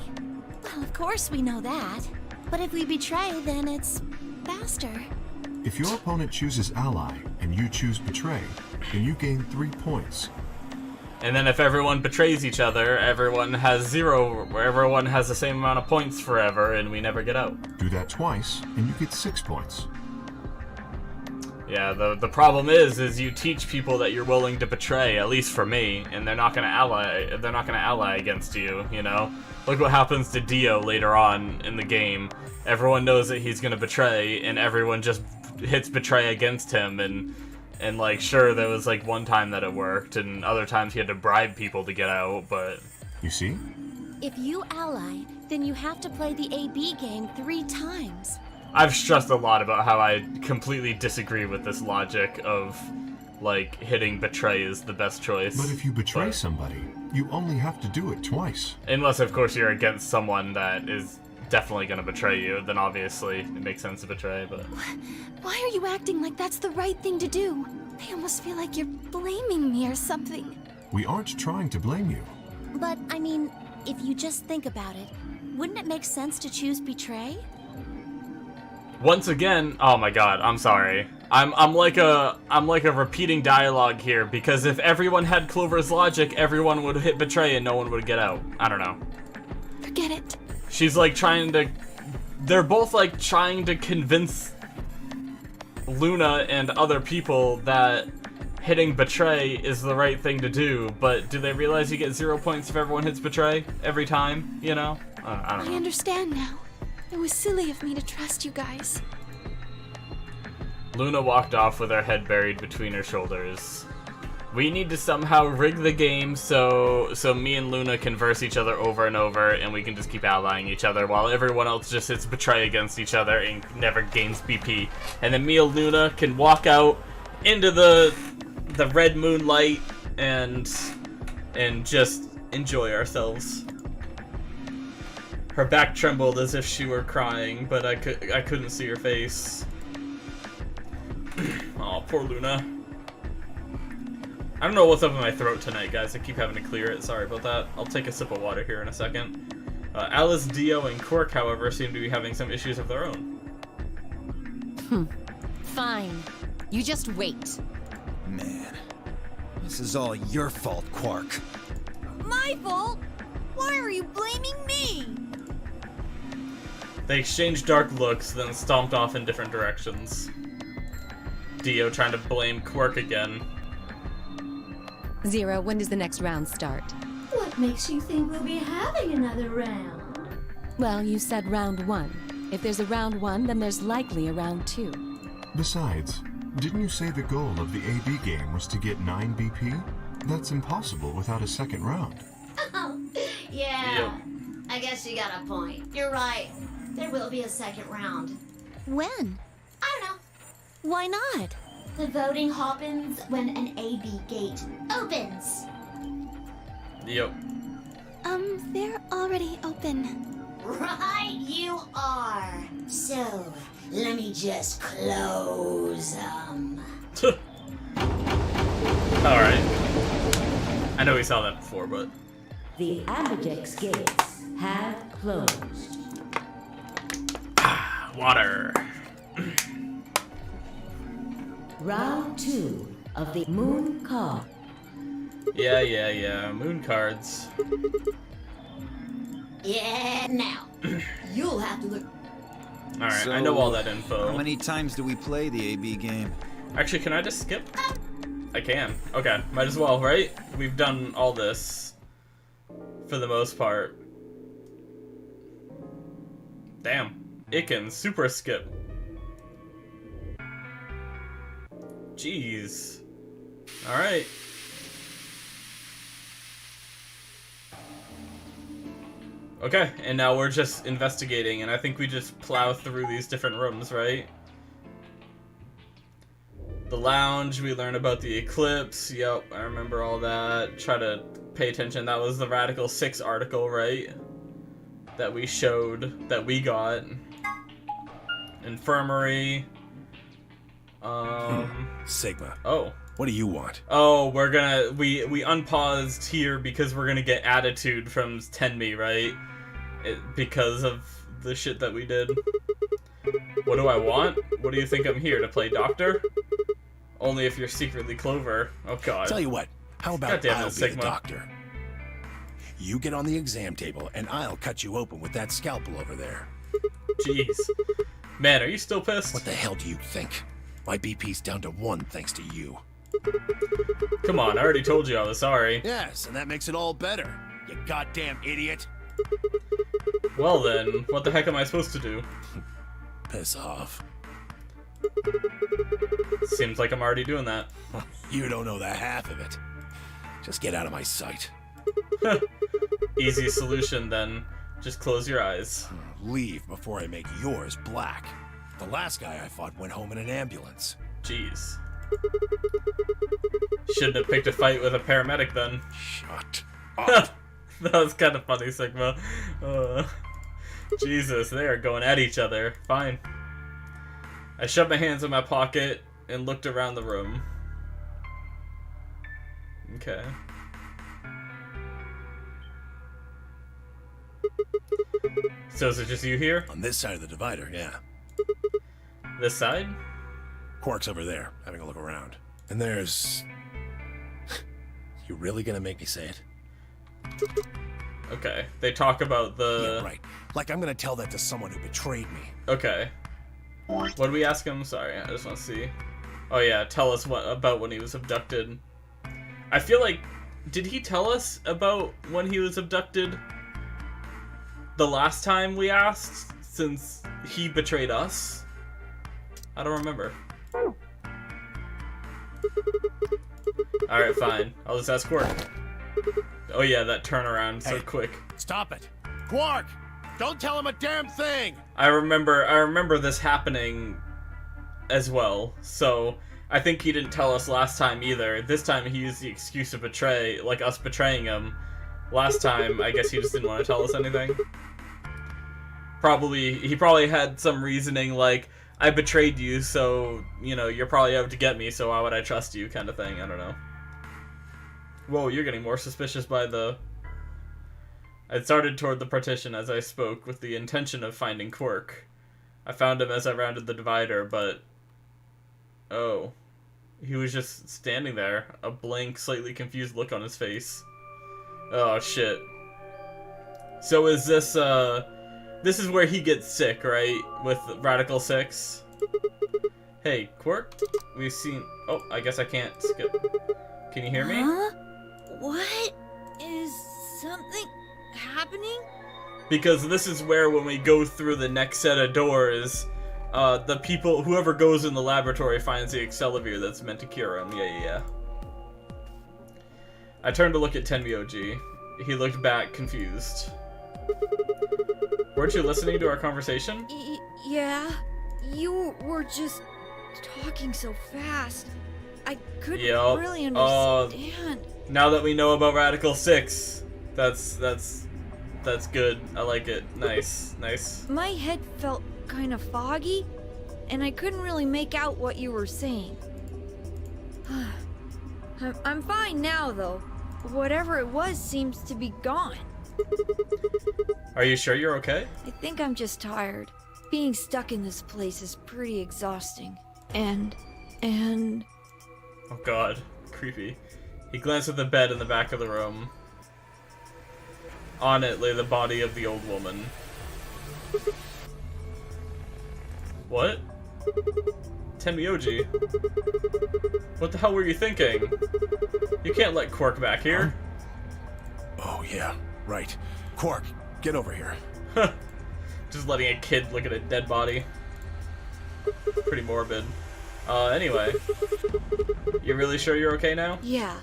Well, of course we know that. But if we betray, then it's faster. If your opponent chooses ally and you choose betray, then you gain 3 points. And then if everyone betrays each other, everyone has 0, everyone has the same amount of points forever, and we never get out. Do that twice, and you get 6 points. Yeah, the problem is you teach people that you're willing to betray, at least for me, and they're not gonna ally against you, you know? Look what happens to Dio later on in the game. Everyone knows that he's gonna betray, and everyone just hits betray against him, and like, sure, there was like one time that it worked, and other times he had to bribe people to get out, but... You see? If you ally, then you have to play the AB game 3 times. I've stressed a lot about how I completely disagree with this logic of, like, hitting betray is the best choice. But if you betray somebody, you only have to do it twice. Unless, of course, you're against someone that is definitely going to betray you, then obviously it makes sense to betray, but... Why are you acting like that's the right thing to do? I almost feel like you're blaming me or something. We aren't trying to blame you. But, I mean, if you just think about it, wouldn't it make sense to choose betray? Once again, oh my god, I'm sorry. I'm like a repeating dialogue here, because if everyone had Clover's logic, everyone would hit betray and no one would get out. I don't know. Forget it. She's like they're both like trying to convince Luna and other people that hitting betray is the right thing to do, but do they realize you get 0 points if everyone hits betray every time, you know? I don't know. I understand now. It was silly of me to trust you guys. Luna walked off with her head buried between her shoulders. We need to somehow rig the game so me and Luna can verse each other over and over, and we can just keep allying each other while everyone else just hits betray against each other and never gains BP. And then me and Luna can walk out into the red moonlight and just enjoy ourselves. Her back trembled as if she were crying, but I couldn't see her face. Aw, poor Luna. I don't know what's up in my throat tonight, guys. I keep having to clear it. Sorry about that. I'll take a sip of water here in a second. Alice, Dio, and Quirk, however, seem to be having some issues of their own. Fine. You just wait. Man, this is all your fault, Quark. My fault? Why are you blaming me? They exchanged dark looks, then stomped off in different directions. Dio trying to blame Quirk again. Zero, when does the next round start? What makes you think we'll be having another round? Well, you said round 1. If there's a round 1, then there's likely a round 2. Besides, didn't you say the goal of the AB game was to get 9 BP? That's impossible without a second round. Oh, yeah. Yep. I guess you got a point. You're right. There will be a second round. When? I don't know. Why not? The voting happens when an AB gate opens. Yep. They're already open. Right you are. So, let me just close them. Alright. I know we saw that before, but... The ambidex gates have closed. Water. Round 2 of the moon card. Yeah. Moon cards. Yeah, now. You'll have to look. Alright, So, I know all that info. How many times do we play the AB game? Actually, can I just skip? I can. Okay, might as well, right? We've done all this. For the most part. Damn. It can super skip. Jeez. Alright. Okay, and now we're just investigating, and I think we just plow through these different rooms, right? The lounge, we learn about the eclipse. Yep, I remember all that. Try to pay attention. That was the Radical 6 article, right? That we showed, that we got. Infirmary. Sigma. Oh. What do you want? Oh, we're gonna... We unpaused here because we're gonna get attitude from Tenmi, right? Because of the shit that we did. What do I want? What do you think I'm here, to play doctor? Only if you're secretly Clover. Oh god. Tell you what, how about Goddamn I'll it, be Sigma. the doctor? You get on the exam table, and I'll cut you open with that scalpel over there. Jeez. Man, are you still pissed? What the hell do you think? My BP's down to 1 thanks to you. Come on, I already told you I was sorry. Yes, and that makes it all better. You goddamn idiot. Well then, what the heck am I supposed to do? Piss off. Seems like I'm already doing that. You don't know the half of it. Just get out of my sight. Easy solution then. Just close your eyes. Leave before I make yours black. The last guy I fought went home in an ambulance. Jeez. Shouldn't have picked a fight with a paramedic then. Shut up. That was kind of funny, Sigma. Jesus, they are going at each other. Fine. I shoved my hands in my pocket and looked around the room. Okay. So is it just you here? On this side of the divider, yeah. This side? Quark's over there, having a look around. And there's... You really gonna make me say it? Okay. They talk about the... Yeah, right. Like I'm gonna tell that to someone who betrayed me. Okay. What did we ask him? Sorry, I just want to see. Oh yeah, tell us about when he was abducted. I feel like... Did he tell us about when he was abducted? The last time we asked? Since he betrayed us? I don't remember. Alright, fine. I'll just ask Quark. Oh yeah, that turnaround so quick. Stop it! Quark! Don't tell him a damn thing! I remember this happening as well, so I think he didn't tell us last time either. This time he used the excuse of betray, like us betraying him. Last time, I guess he just didn't want to tell us anything. He probably had some reasoning like, I betrayed you, so, you know, you're probably out to get me, so why would I trust you, kind of thing. I don't know. Whoa, you're getting more suspicious by the... I started toward the partition as I spoke, with the intention of finding Quark. I found him as I rounded the divider, but... Oh. He was just standing there, a blank, slightly confused look on his face. Oh, shit. So is this, This is where he gets sick, right? With Radical 6? Hey, Quark? We've seen... Oh, I guess I can't skip. Can you hear me? Huh? What? Is something happening? Because this is where, when we go through the next set of doors, the people... Whoever goes in the laboratory finds the Accelavir that's meant to cure him. Yeah. I turned to look at Tenmi OG. He looked back, confused. Weren't you listening to our conversation? Yeah. You were just talking so fast. I couldn't really understand. Now that we know about Radical 6, that's That's good. I like it. Nice. Nice. My head felt kind of foggy, and I couldn't really make out what you were saying. I'm fine now, though. Whatever it was seems to be gone. Are you sure you're okay? I think I'm just tired. Being stuck in this place is pretty exhausting. And... Oh god. Creepy. He glanced at the bed in the back of the room. On it lay the body of the old woman. What? Tenmyoji? What the hell were you thinking? You can't let Quark back here. Oh, yeah. Right. Quark, get over here. Just letting a kid look at a dead body. Pretty morbid. Anyway. You really sure you're okay now? yeah.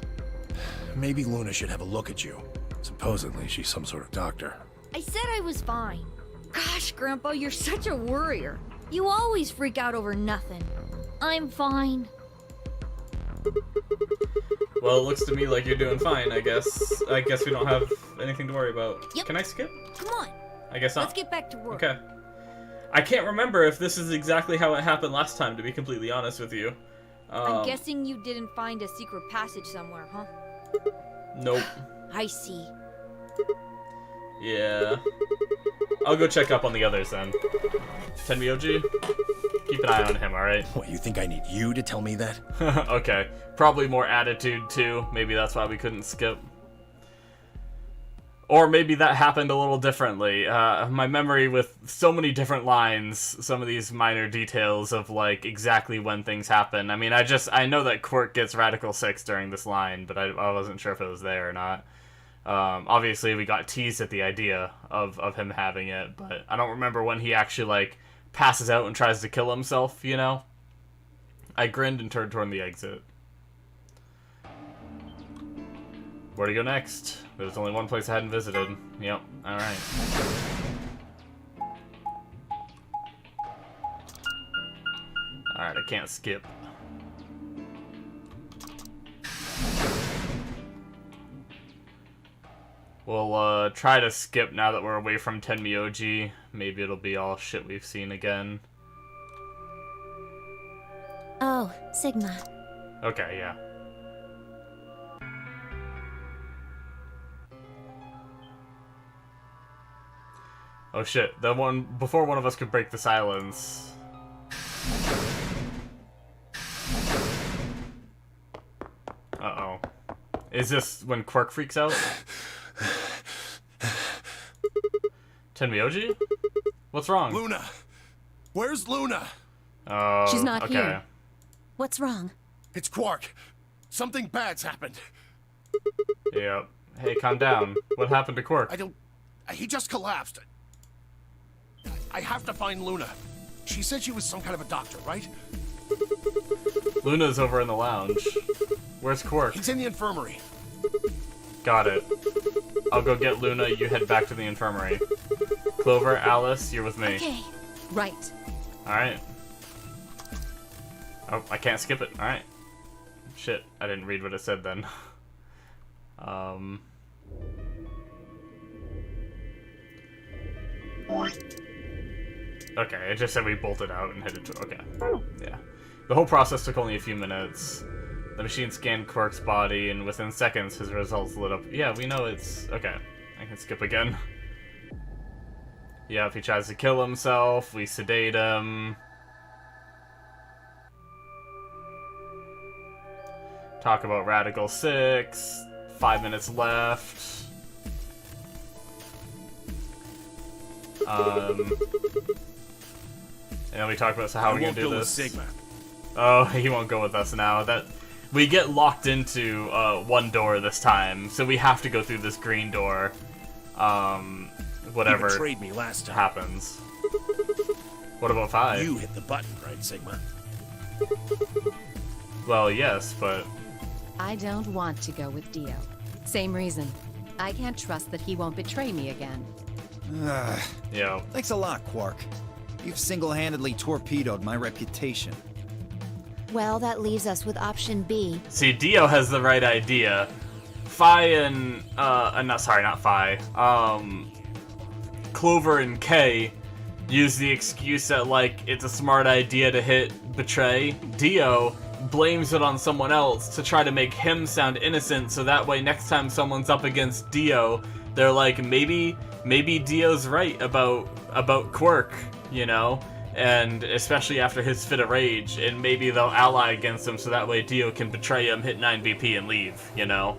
Maybe Luna should have a look at you. Supposedly, she's some sort of doctor. I said I was fine. Gosh, Grandpa, you're such a worrier. You always freak out over nothing. I'm fine. Well, it looks to me like you're doing fine, I guess. I guess we don't have anything to worry about. Yep. Can I skip? Come on. I guess not. Let's get back to work. Okay. I can't remember if this is exactly how it happened last time, to be completely honest with you. I'm guessing you didn't find a secret passage somewhere, huh? Nope. I see. Yeah. I'll go check up on the others then. Tenmyoji? Keep an eye on him, alright? What, you think I need you to tell me that? Okay. Probably more attitude, too. Maybe that's why we couldn't skip. Or maybe that happened a little differently. My memory with so many different lines, some of these minor details of, like, exactly when things happen. I mean, I know that Quark gets Radical 6 during this line, but I wasn't sure if it was there or not. Obviously, we got teased at the idea of him having it, but I don't remember when he actually, like, passes out and tries to kill himself, you know? I grinned and turned toward the exit. Where to go next? There's only one place I hadn't visited. Yep, alright. Alright, I can't skip. We'll try to skip now that we're away from Tenmyoji. Maybe it'll be all shit we've seen again. Oh, Sigma. Okay, yeah. Oh shit, before one of us could break the silence. Uh-oh. Is this when Quark freaks out? Tenmyoji? What's wrong? Luna! Where's Luna? Oh, She's not okay. here. What's wrong? It's Quark. Something bad's happened. Yep. Hey, calm down. What happened to Quark? He just collapsed. I have to find Luna. She said she was some kind of a doctor, right? Luna's over in the lounge. Where's Quark? He's in the infirmary. Got it. I'll go get Luna, you head back to the infirmary. Clover, Alice, you're with me. Okay. Right. Alright. Oh, I can't skip it. Alright. Shit, I didn't read what it said then. Okay, it just said we bolted out and headed to... Okay. Yeah. The whole process took only a few minutes. The machine scanned Quark's body, and within seconds, his results lit up. Yeah, we know it's... Okay. I can skip again. Yeah, if he tries to kill himself, we sedate him. Talk about Radical 6. 5 minutes left. And then we talk about how we're gonna do this. Sigma. Oh, he won't go with us now. We get locked into one door this time, so we have to go through this green door. Whatever You betrayed me last time. happens. What about 5? You hit the button, right, Sigma? Well, yes, but... I don't want to go with Dio. Same reason. I can't trust that he won't betray me again. Yeah. Thanks a lot, Quark. You've single-handedly torpedoed my reputation. Well, that leaves us with option B. See, Dio has the right idea. Fi and, not Fi. Clover and Kay use the excuse that, like, it's a smart idea to hit Betray, Dio blames it on someone else to try to make him sound innocent, so that way next time someone's up against Dio, they're like, maybe Dio's right about Quirk, you know? And especially after his fit of rage, and maybe they'll ally against him so that way Dio can betray him, hit 9 BP, and leave, you know?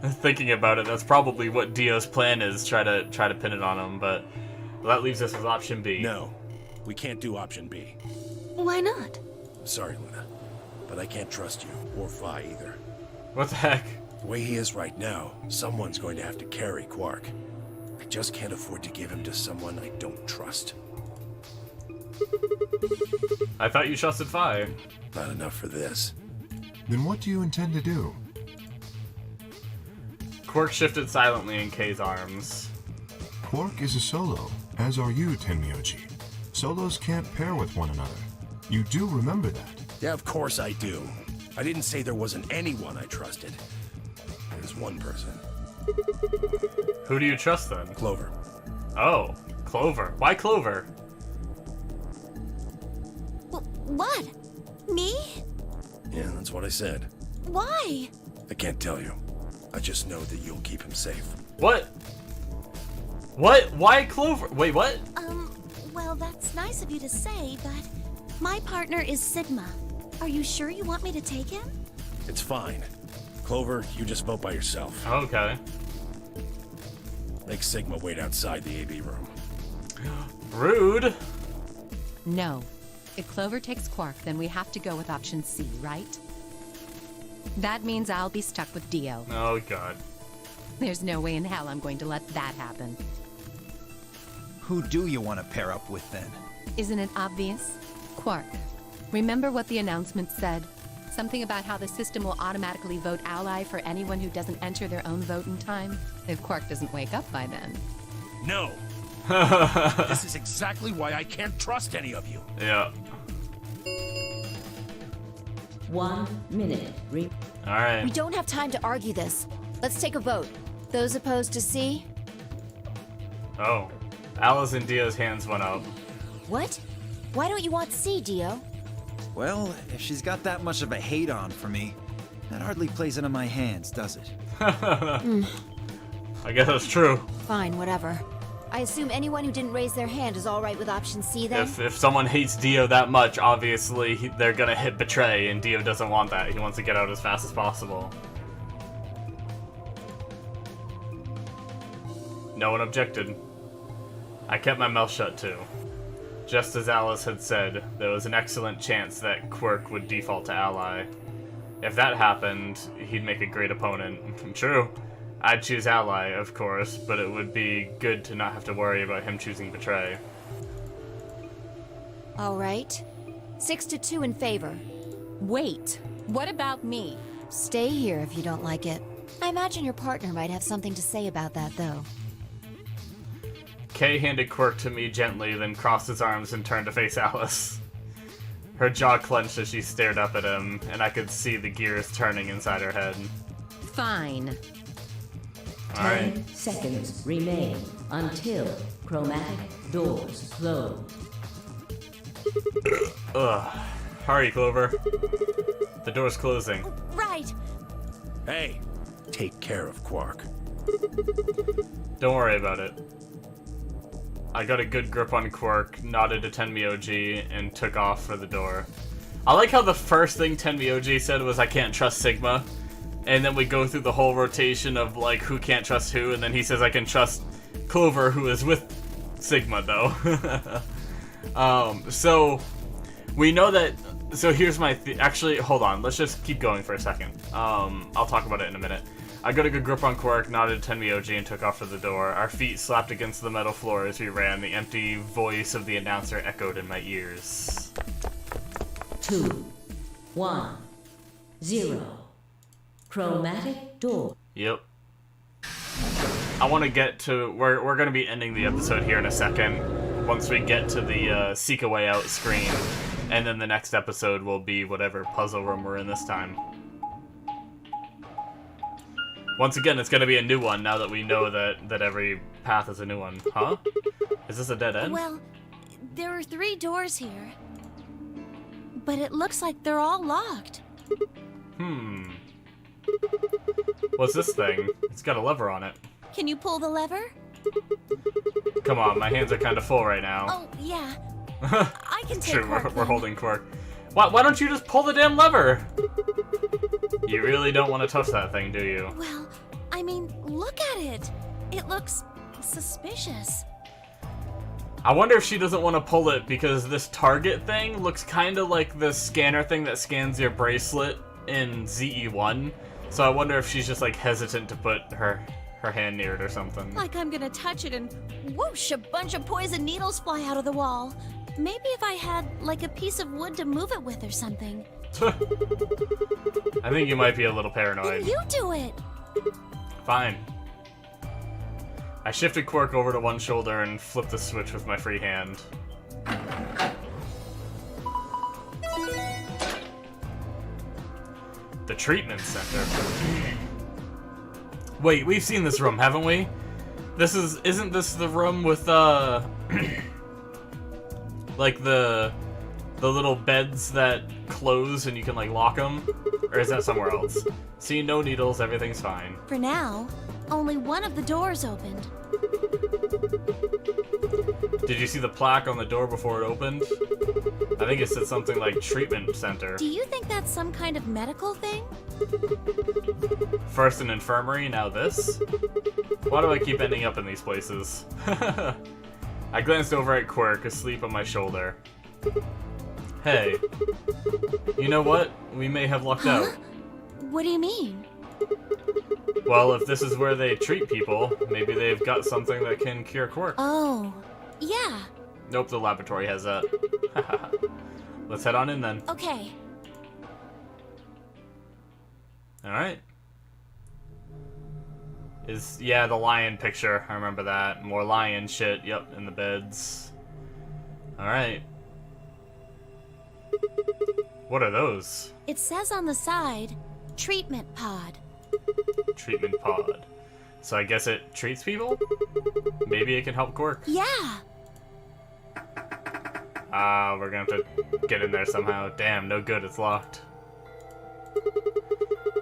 Thinking about it, that's probably what Dio's plan is, try to pin it on him, but that leaves us with option B. No, we can't do option B. Why not? Sorry, Luna, but I can't trust you, or Vi either. What the heck? The way he is right now, someone's going to have to carry Quark. I just can't afford to give him to someone I don't trust. I thought you trusted Vi. Not enough for this. Then what do you intend to do? Quark shifted silently in Kay's arms. Quark is a solo, as are you, Tenmyoji. Solos can't pair with one another. You do remember that. Yeah, of course I do. I didn't say there wasn't anyone I trusted. There's one person. Who do you trust then? Clover. Oh, Clover. Why Clover? What? Me? Yeah, that's what I said. Why? I can't tell you. I just know that you'll keep him safe. What? What? Why Clover? Wait, what? Well, that's nice of you to say, but my partner is Sigma. Are you sure you want me to take him? It's fine. Clover, you just vote by yourself. Okay. Make Sigma wait outside the AB room. Rude. No. If Clover takes Quark, then we have to go with option C, right? That means I'll be stuck with Dio. Oh, God. There's no way in hell I'm going to let that happen. Who do you want to pair up with then? Isn't it obvious? Quark. Remember what the announcement said? Something about how the system will automatically vote ally for anyone who doesn't enter their own vote in time? If Quark doesn't wake up by then. No! This is exactly why I can't trust any of you. Yeah. 1 minute. Alright. We don't have time to argue this. Let's take a vote. Those opposed to C? Oh. Alice and Dio's hands went up. What? Why don't you want C, Dio? Well, if she's got that much of a hate on for me, that hardly plays into my hands, does it? I guess that's true. Fine, whatever. I assume anyone who didn't raise their hand is all right with option C then? If someone hates Dio that much, obviously they're gonna hit Betray, and Dio doesn't want that. He wants to get out as fast as possible. No one objected. I kept my mouth shut too. Just as Alice had said, there was an excellent chance that Quirk would default to ally. If that happened, he'd make a great opponent. True. I'd choose ally, of course, but it would be good to not have to worry about him choosing Betray. All right. 6-2 in favor. Wait, what about me? Stay here if you don't like it. I imagine your partner might have something to say about that, though. Kay handed Quirk to me gently, then crossed his arms and turned to face Alice. Her jaw clenched as she stared up at him, and I could see the gears turning inside her head. Fine. 10 seconds remain until chromatic doors close. Ugh. Hurry, Clover. The door's closing. Right. Hey, take care of Quark. Don't worry about it. I got a good grip on Quirk, nodded to Tenmyoji, and took off for the door. I like how the first thing Tenmyoji said was, I can't trust Sigma. And then we go through the whole rotation of, like, who can't trust who, and then he says I can trust Clover, who is with Sigma, though. So, we know that... So here's my... Actually, hold on. Let's just keep going for a second. I'll talk about it in a minute. I got a good grip on Quark, nodded to Tenmyoji, and took off for the door. Our feet slapped against the metal floor as we ran. The empty voice of the announcer echoed in my ears. 2, 1, 0. Chromatic door. Yep. I want to get to... We're going to be ending the episode here in a second. Once we get to the Seek a Way Out screen. And then the next episode will be whatever puzzle room we're in this time. Once again, it's gonna be a new one now that we know that every path is a new one. Huh? Is this a dead end? Well, there are 3 doors here. But it looks like they're all locked. What's this thing? It's got a lever on it. Can you pull the lever? Come on, my hands are kind of full right now. Oh, yeah. I can take Sure, Quark, we're holding Quark. Why don't you just pull the damn lever? You really don't want to touch that thing, do you? Well, I mean, look at it. It looks suspicious. I wonder if she doesn't want to pull it because this target thing looks kind of like the scanner thing that scans your bracelet in ZE1. So I wonder if she's just like hesitant to put her hand near it or something. Like I'm gonna touch it and whoosh, a bunch of poison needles fly out of the wall. Maybe if I had like a piece of wood to move it with or something. I think you might be a little paranoid. Then you do it. Fine. I shifted Quark over to one shoulder and flipped the switch with my free hand. The treatment center. Wait, we've seen this room, haven't we? Isn't this the room with like the little beds that close and you can like lock them? Or is that somewhere else? See, no needles, everything's fine. For now, only one of the doors opened. Did you see the plaque on the door before it opened? I think it said something like treatment center. Do you think that's some kind of medical thing? First an infirmary, now this? Why do I keep ending up in these places? I glanced over at Quark, asleep on my shoulder. Hey. You know what? We may have lucked out. What do you mean? Well, if this is where they treat people, maybe they've got something that can cure Quark. Oh, yeah. Nope, the laboratory has that. Let's head on in then. Okay. Alright. Yeah, the lion picture. I remember that. More lion shit. Yep, in the beds. Alright. What are those? It says on the side, treatment pod. Treatment pod. So I guess it treats people? Maybe it can help Quark. Yeah. We're gonna have to get in there somehow. Damn, no good, it's locked.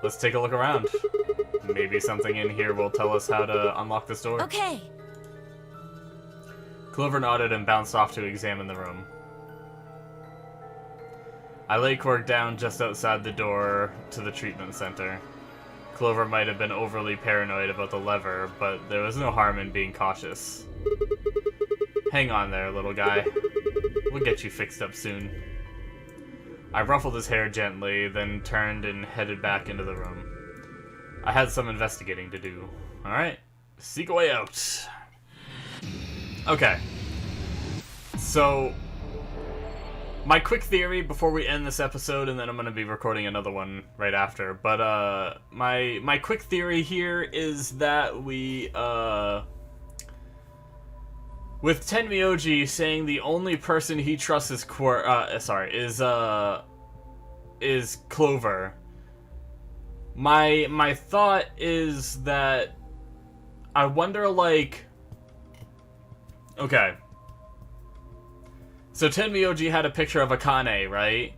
Let's take a look around. Maybe something in here will tell us how to unlock this door. Okay. Clover nodded and bounced off to examine the room. I laid Quark down just outside the door to the treatment center. Clover might have been overly paranoid about the lever, but there was no harm in being cautious. Hang on there, little guy. We'll get you fixed up soon. I ruffled his hair gently, then turned and headed back into the room. I had some investigating to do. Alright, seek a way out. Okay. So, my quick theory before we end this episode, and then I'm going to be recording another one right after, but my quick theory here is that we, with Tenmyoji saying the only person he trusts is is Clover. My thought is that I wonder, like, okay. So Tenmyoji had a picture of Akane, right?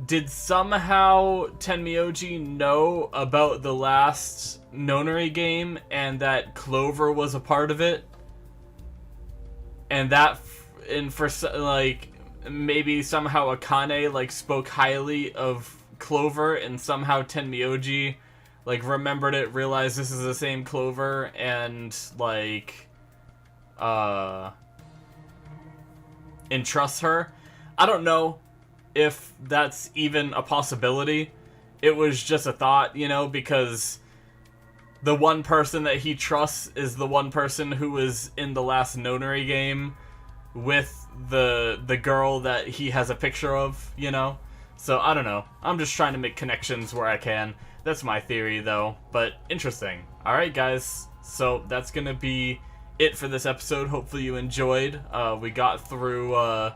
Did somehow Tenmyoji know about the last Nonary game and that Clover was a part of it? And that, for like, maybe somehow Akane, like, spoke highly of Clover, and somehow Tenmyoji, like, remembered it, realized this is the same Clover, and, like, entrusts her. I don't know if that's even a possibility. It was just a thought, you know, because the one person that he trusts is the one person who was in the last Nonary game with the girl that he has a picture of, you know? So, I don't know. I'm just trying to make connections where I can. That's my theory, though. But, interesting. Alright, guys. So, that's gonna be it for this episode. Hopefully you enjoyed. We got through,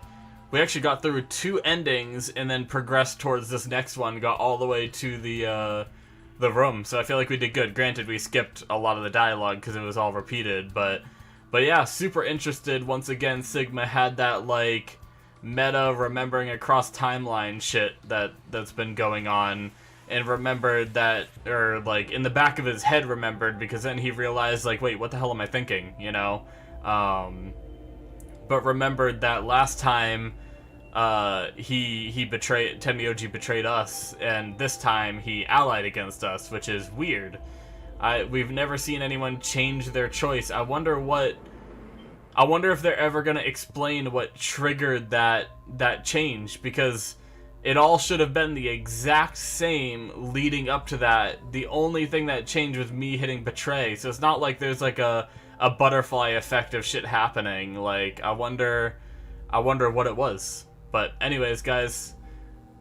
we actually got through 2 endings and then progressed towards this next one. Got all the way to the the room. So I feel like we did good. Granted, we skipped a lot of the dialogue because it was all repeated, but yeah, super interested. Once again, Sigma had that like meta remembering across timeline shit that's been going on, and remembered that, or like in the back of his head remembered, because then he realized like, wait, what the hell am I thinking, you know? But remembered that last time he betrayed, Tenmyoji betrayed us, and this time he allied against us, which is weird. We've never seen anyone change their choice. I wonder if they're ever gonna explain what triggered that change, because it all should have been the exact same leading up to that. The only thing that changed was me hitting betray, so it's not like there's like a butterfly effect of shit happening. Like, I wonder what it was. But anyways, guys,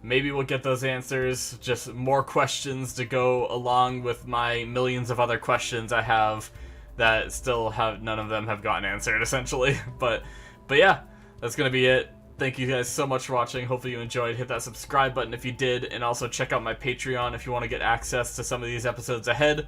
maybe we'll get those answers. Just more questions to go along with my millions of other questions I have that still have, none of them have gotten answered, essentially. But yeah, that's gonna be it. Thank you guys so much for watching. Hopefully you enjoyed. Hit that subscribe button if you did, and also check out my Patreon if you want to get access to some of these episodes ahead.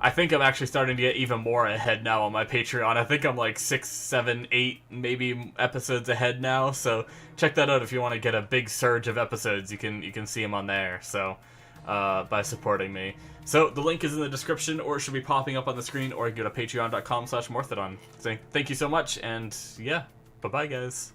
I think I'm actually starting to get even more ahead now on my Patreon. I think I'm like 6, 7, 8 maybe episodes ahead now, so check that out if you want to get a big surge of episodes. You can see them on there, so by supporting me. So the link is in the description, or it should be popping up on the screen, or you can go to patreon.com/Morthadon. So thank you so much, and yeah, bye-bye guys.